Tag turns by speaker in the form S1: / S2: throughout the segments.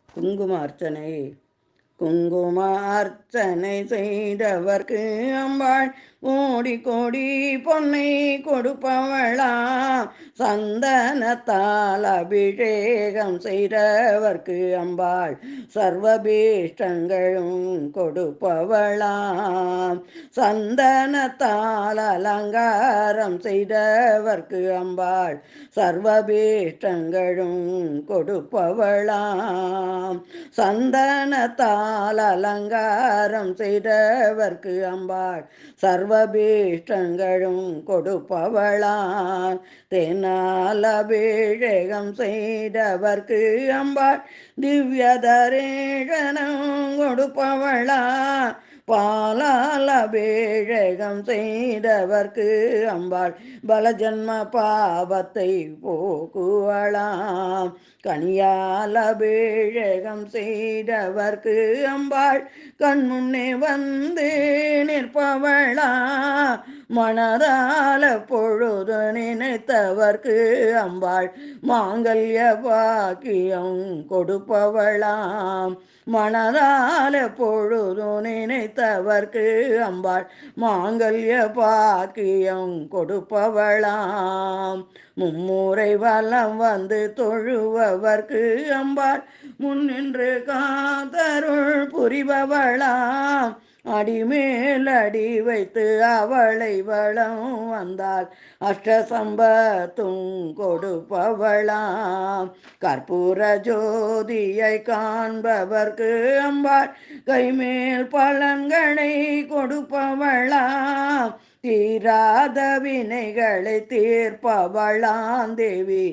S1: குங்கும அர்ச்சனை. குங்கும அர்ச்சனை செய்தவர்க்கு அம்பாள் கோடி கோடி பொன்னை கொடுப்பவளா. சந்தனத்தால் அபிஷேகம் செய்தவர்க்கு அம்பாள் சர்வபீஷ்டங்களும் கொடுப்பவளாம். சந்தனத்தால் அலங்காரம் செய்தவர்க்கு அம்பாள் சர்வபீஷ்டங்களும் கொடுப்பவளாம். சந்தனத்தால் அலங்காரம் செய்தவர்க்கு அம்பாள் சர்வபீஷ்டங்களும் கொடுப்பவளாம். தேனால் அபிஷேகம் செய்தவர்க்கு அம்பாள் திவ்ய தரிசனம் கொடுப்பவளா. பாலால் அபிஷேகம் செய்தவர்க்கு அம்பாள் பலஜன்ம பாவத்தை போக்குவளாம். கனியால் அபிஷேகம் செய்தவர்க்கு அம்பாள் கண்முன்னே வந்து நிற்பவளா. மனதால பொழுது நினைத்தவர்க்கு அம்பாள் மாங்கல்ய பாக்கியம் கொடுப்பவளாம். மனதால பொழுது நினைத்தவர்க்கு அம்பாள் மாங்கல்ய பாக்கியம் கொடுப்பவளாம். மும்முறை வலம் வந்து தொழுவவர்க்கு அம்பாள் முன்னின்று காத்தருள் புரிபவளாம். அடிமேல் அடி வைத்து அவளை வளம் வந்தால் அஷ்டசம்பத்தும் கொடுப்பவளாம். கற்பூர ஜோதியை காண்பவர்க்கு அம்பாள் கைமேல் பலன்களை கொடுப்பவளாம். தீராத வினைகளை தீர்ப்பவளாம் தேவி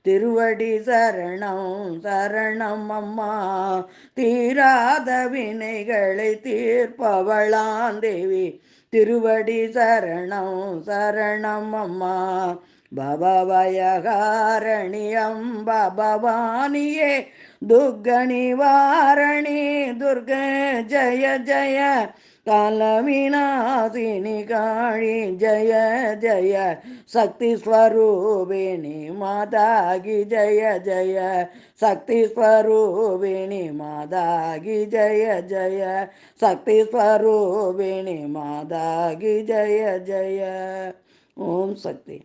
S1: திருவடி சரணம் சரணம் அம்மா. தீராத வினைகளை தீர்ப்பவளாம் தேவி திருவடி சரணம் சரணம் அம்மா. பவபயகாரணி அம்பா பவானியே துர்க நிவாரணி துர்க ஜய ஜய காலவிநாசினி காளி ஜய ஜய சக்தி ஸ்வரூபிணி மாதாகி ஜய ஜய சக்தி ஸ்வரூபிணி மாதாகி ஜய ஜய சக்தி ஸ்வரூபிணி மாதாகி ஜய ஜய. ஓம் சக்தி.